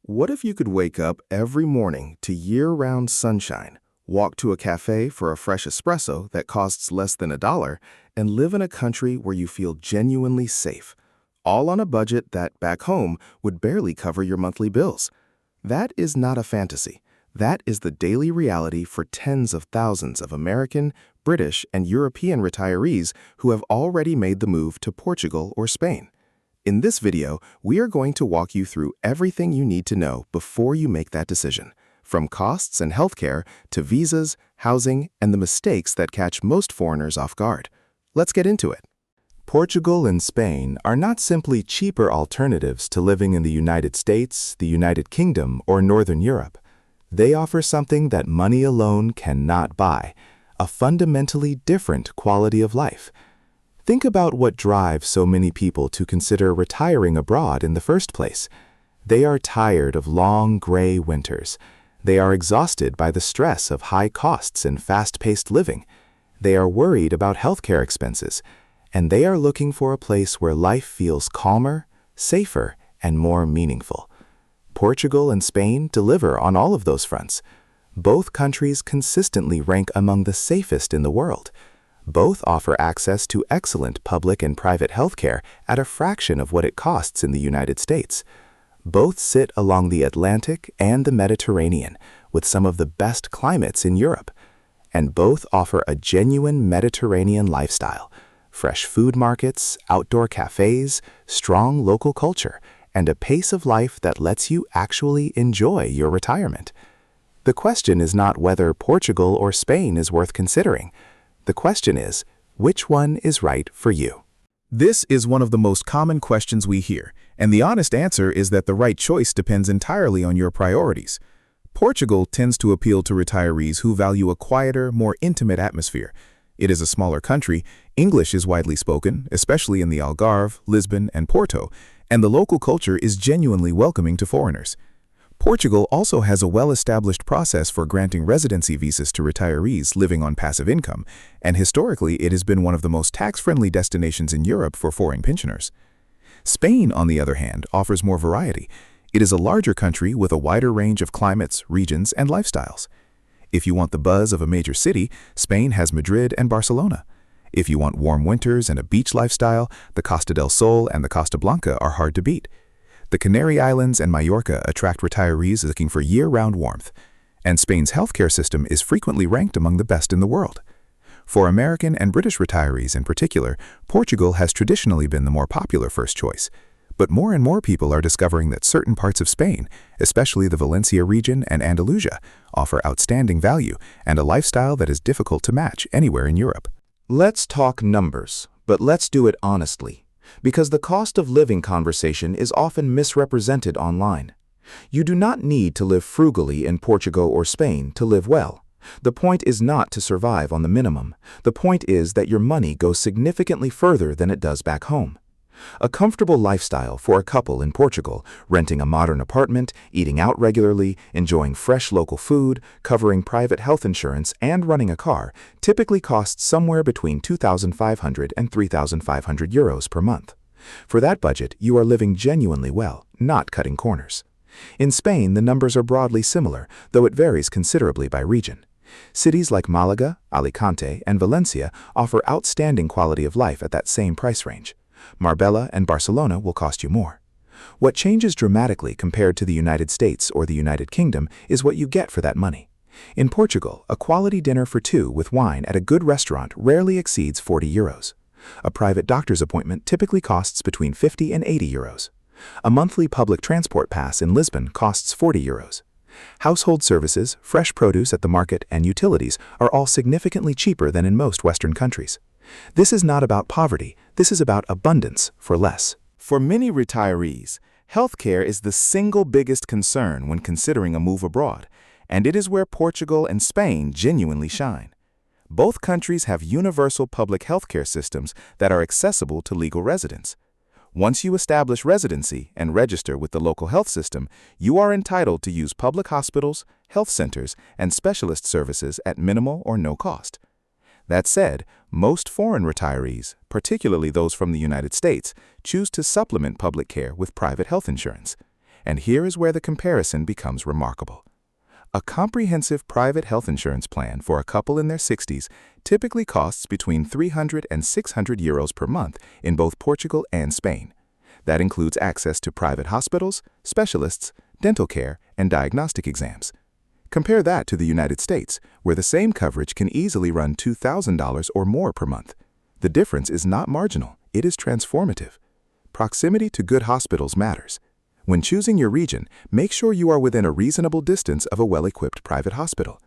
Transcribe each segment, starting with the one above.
What if you could wake up every morning to year-round sunshine, walk to a cafe for a fresh espresso that costs less than $1, and live in a country where you feel genuinely safe, all on a budget that, back home, would barely cover your monthly bills? That is not a fantasy. That is the daily reality for tens of thousands of American, British, and European retirees who have already made the move to Portugal or Spain. In this video, we are going to walk you through everything you need to know before you make that decision, from costs and healthcare to visas, housing, and the mistakes that catch most foreigners off guard. Let's get into it. Portugal and Spain are not simply cheaper alternatives to living in the United States, the United Kingdom, or Northern Europe. They offer something that money alone cannot buy, a fundamentally different quality of life. Think about what drives so many people to consider retiring abroad in the first place. They are tired of long, gray winters. They are exhausted by the stress of high costs and fast-paced living. They are worried about healthcare expenses. And they are looking for a place where life feels calmer, safer, and more meaningful. Portugal and Spain deliver on all of those fronts. Both countries consistently rank among the safest in the world. Both offer access to excellent public and private healthcare at a fraction of what it costs in the United States. Both sit along the Atlantic and the Mediterranean, with some of the best climates in Europe. And both offer a genuine Mediterranean lifestyle: fresh food markets, outdoor cafes, strong local culture, and a pace of life that lets you actually enjoy your retirement. The question is not whether Portugal or Spain is worth considering. The question is, which one is right for you? This is one of the most common questions we hear, and the honest answer is that the right choice depends entirely on your priorities. Portugal tends to appeal to retirees who value a quieter, more intimate atmosphere. It is a smaller country, English is widely spoken, especially in the Algarve, Lisbon, and Porto, and the local culture is genuinely welcoming to foreigners. Portugal also has a well-established process for granting residency visas to retirees living on passive income, and historically it has been one of the most tax-friendly destinations in Europe for foreign pensioners. Spain, on the other hand, offers more variety. It is a larger country with a wider range of climates, regions, and lifestyles. If you want the buzz of a major city, Spain has Madrid and Barcelona. If you want warm winters and a beach lifestyle, the Costa del Sol and the Costa Blanca are hard to beat. The Canary Islands and Mallorca attract retirees looking for year-round warmth, and Spain's healthcare system is frequently ranked among the best in the world. For American and British retirees in particular, Portugal has traditionally been the more popular first choice. But more and more people are discovering that certain parts of Spain, especially the Valencia region and Andalusia, offer outstanding value and a lifestyle that is difficult to match anywhere in Europe. Let's talk numbers, but let's do it honestly, because the cost of living conversation is often misrepresented online. You do not need to live frugally in Portugal or Spain to live well. The point is not to survive on the minimum. The point is that your money goes significantly further than it does back home. A comfortable lifestyle for a couple in Portugal, renting a modern apartment, eating out regularly, enjoying fresh local food, covering private health insurance, and running a car, typically costs somewhere between 2,500 and 3,500 euros per month. For that budget, you are living genuinely well, not cutting corners. In Spain, the numbers are broadly similar, though it varies considerably by region. Cities like Malaga, Alicante, and Valencia offer outstanding quality of life at that same price range. Marbella and Barcelona will cost you more. What changes dramatically compared to the United States or the United Kingdom is what you get for that money. In Portugal, a quality dinner for two with wine at a good restaurant rarely exceeds 40 euros. A private doctor's appointment typically costs between 50 and 80 euros. A monthly public transport pass in Lisbon costs 40 euros. Household services, fresh produce at the market, and utilities are all significantly cheaper than in most Western countries. This is not about poverty, this is about abundance for less. For many retirees, healthcare is the single biggest concern when considering a move abroad, and it is where Portugal and Spain genuinely shine. Both countries have universal public healthcare systems that are accessible to legal residents. Once you establish residency and register with the local health system, you are entitled to use public hospitals, health centers, and specialist services at minimal or no cost. That said, most foreign retirees, particularly those from the United States, choose to supplement public care with private health insurance. And here is where the comparison becomes remarkable. A comprehensive private health insurance plan for a couple in their 60s typically costs between 300 and 600 euros per month in both Portugal and Spain. That includes access to private hospitals, specialists, dental care, and diagnostic exams. Compare that to the United States, where the same coverage can easily run $2,000 or more per month. The difference is not marginal, it is transformative. Proximity to good hospitals matters. When choosing your region, make sure you are within a reasonable distance of a well-equipped private hospital.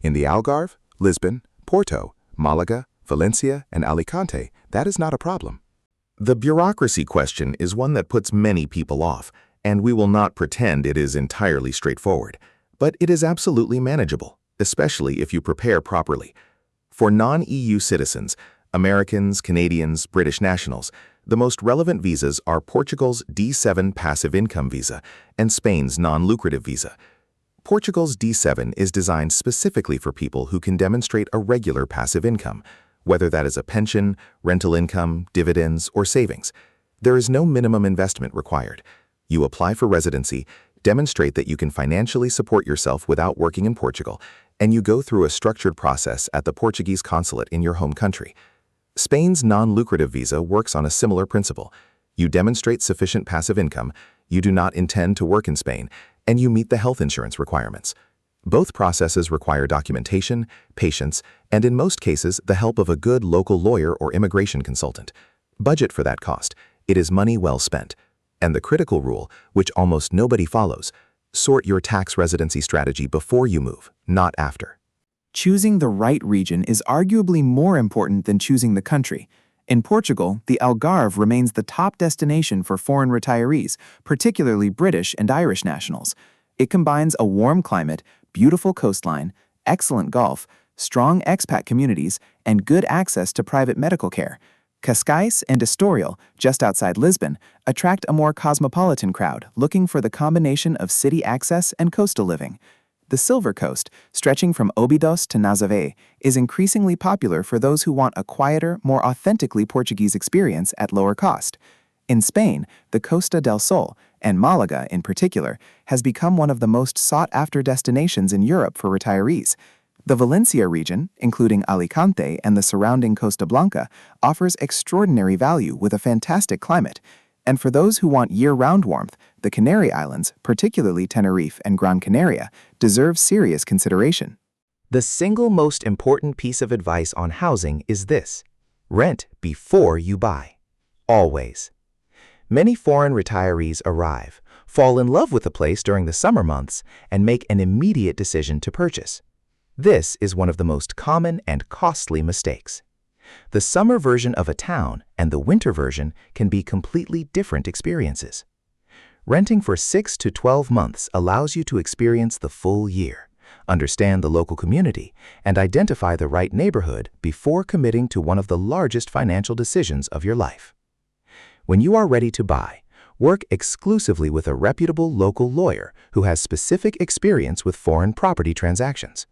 In the Algarve, Lisbon, Porto, Malaga, Valencia, and Alicante, that is not a problem. The bureaucracy question is one that puts many people off, and we will not pretend it is entirely straightforward. But it is absolutely manageable, especially if you prepare properly. For non-EU citizens, Americans, Canadians, British nationals, the most relevant visas are Portugal's D7 passive income visa and Spain's non-lucrative visa. Portugal's D7 is designed specifically for people who can demonstrate a regular passive income, whether that is a pension, rental income, dividends, or savings. There is no minimum investment required. You apply for residency, demonstrate that you can financially support yourself without working in Portugal, and you go through a structured process at the Portuguese consulate in your home country. Spain's non-lucrative visa works on a similar principle. You demonstrate sufficient passive income, you do not intend to work in Spain, and you meet the health insurance requirements. Both processes require documentation, patience, and in most cases, the help of a good local lawyer or immigration consultant. Budget for that cost. It is money well spent. And the critical rule, which almost nobody follows, sort your tax residency strategy before you move, not after. Choosing the right region is arguably more important than choosing the country. In Portugal, the Algarve remains the top destination for foreign retirees, particularly British and Irish nationals. It combines a warm climate, beautiful coastline, excellent golf, strong expat communities, and good access to private medical care. Cascais and Estoril, just outside Lisbon, attract a more cosmopolitan crowd looking for the combination of city access and coastal living. The Silver Coast, stretching from Óbidos to Nazaré, is increasingly popular for those who want a quieter, more authentically Portuguese experience at lower cost. In Spain, the Costa del Sol, and Malaga in particular, has become one of the most sought-after destinations in Europe for retirees. The Valencia region, including Alicante and the surrounding Costa Blanca, offers extraordinary value with a fantastic climate. And for those who want year-round warmth, the Canary Islands, particularly Tenerife and Gran Canaria, deserve serious consideration. The single most important piece of advice on housing is this: rent before you buy. Always. Many foreign retirees arrive, fall in love with the place during the summer months, and make an immediate decision to purchase. This is one of the most common and costly mistakes. The summer version of a town and the winter version can be completely different experiences. Renting for 6 to 12 months allows you to experience the full year, understand the local community, and identify the right neighborhood before committing to one of the largest financial decisions of your life. When you are ready to buy, work exclusively with a reputable local lawyer who has specific experience with foreign property transactions.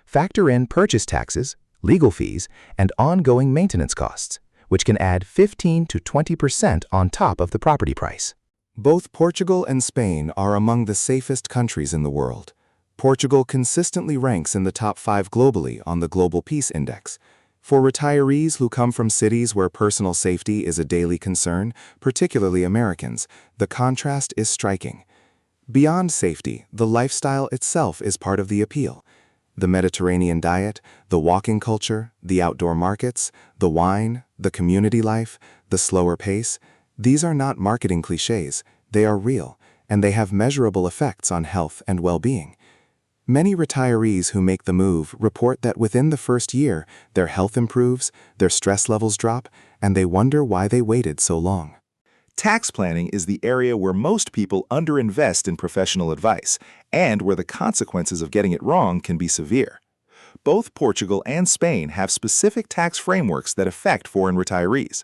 Factor in purchase taxes, legal fees, and ongoing maintenance costs, which can add 15 to 20% on top of the property price. Both Portugal and Spain are among the safest countries in the world. Portugal consistently ranks in the top 5 globally on the Global Peace Index. For retirees who come from cities where personal safety is a daily concern, particularly Americans, the contrast is striking. Beyond safety, the lifestyle itself is part of the appeal. The Mediterranean diet, the walking culture, the outdoor markets, the wine, the community life, the slower pace, these are not marketing cliches, they are real, and they have measurable effects on health and well-being. Many retirees who make the move report that within the first year, their health improves, their stress levels drop, and they wonder why they waited so long. Tax planning is the area where most people underinvest in professional advice, and where the consequences of getting it wrong can be severe. Both Portugal and Spain have specific tax frameworks that affect foreign retirees.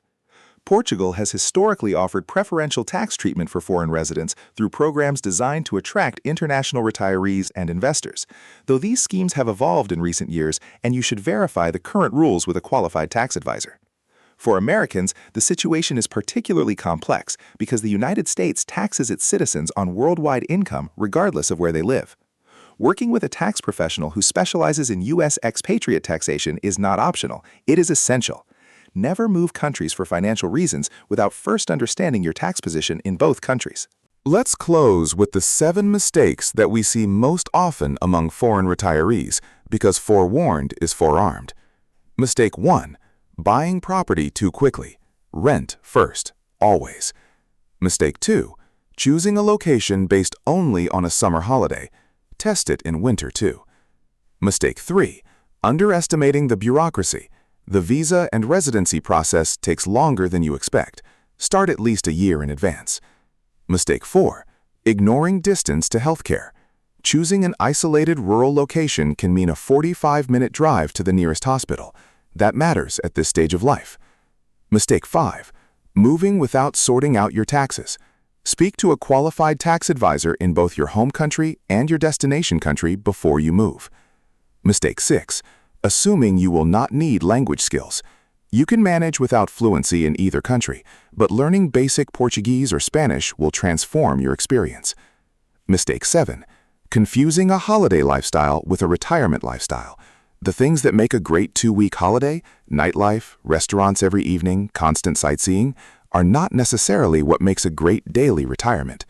Portugal has historically offered preferential tax treatment for foreign residents through programs designed to attract international retirees and investors, though these schemes have evolved in recent years, and you should verify the current rules with a qualified tax advisor. For Americans, the situation is particularly complex because the United States taxes its citizens on worldwide income regardless of where they live. Working with a tax professional who specializes in U.S. expatriate taxation is not optional, it is essential. Never move countries for financial reasons without first understanding your tax position in both countries. Let's close with the 7 mistakes that we see most often among foreign retirees, because forewarned is forearmed. Mistake 1. Buying property too quickly. Rent first, always. Mistake 2. Choosing a location based only on a summer holiday. Test it in winter too. Mistake 3. Underestimating the bureaucracy. The visa and residency process takes longer than you expect. Start at least a year in advance. Mistake 4. Ignoring distance to healthcare. Choosing an isolated rural location can mean a 45-minute drive to the nearest hospital. That matters at this stage of life. Mistake 5. Moving without sorting out your taxes. Speak to a qualified tax advisor in both your home country and your destination country before you move. Mistake 6. Assuming you will not need language skills. You can manage without fluency in either country, but learning basic Portuguese or Spanish will transform your experience. Mistake 7. Confusing a holiday lifestyle with a retirement lifestyle. The things that make a great 2-week holiday, nightlife, restaurants every evening, constant sightseeing, are not necessarily what makes a great daily retirement.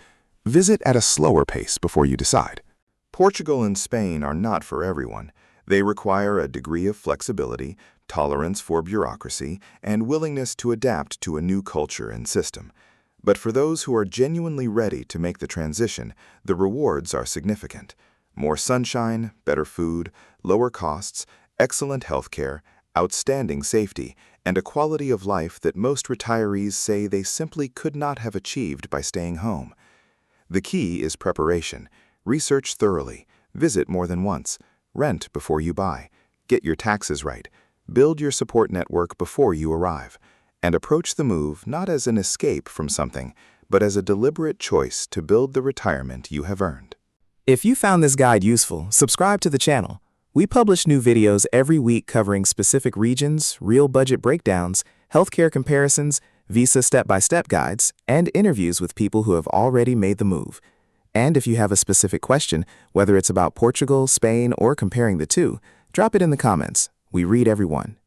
Visit at a slower pace before you decide. Portugal and Spain are not for everyone. They require a degree of flexibility, tolerance for bureaucracy, and willingness to adapt to a new culture and system. But for those who are genuinely ready to make the transition, the rewards are significant. More sunshine, better food, lower costs, excellent healthcare, outstanding safety, and a quality of life that most retirees say they simply could not have achieved by staying home. The key is preparation. Research thoroughly, visit more than once, rent before you buy, get your taxes right, build your support network before you arrive, and approach the move not as an escape from something, but as a deliberate choice to build the retirement you have earned. If you found this guide useful, subscribe to the channel. We publish new videos every week covering specific regions, real budget breakdowns, healthcare comparisons, visa step-by-step guides, and interviews with people who have already made the move. And if you have a specific question, whether it's about Portugal, Spain, or comparing the two, drop it in the comments. We read every one.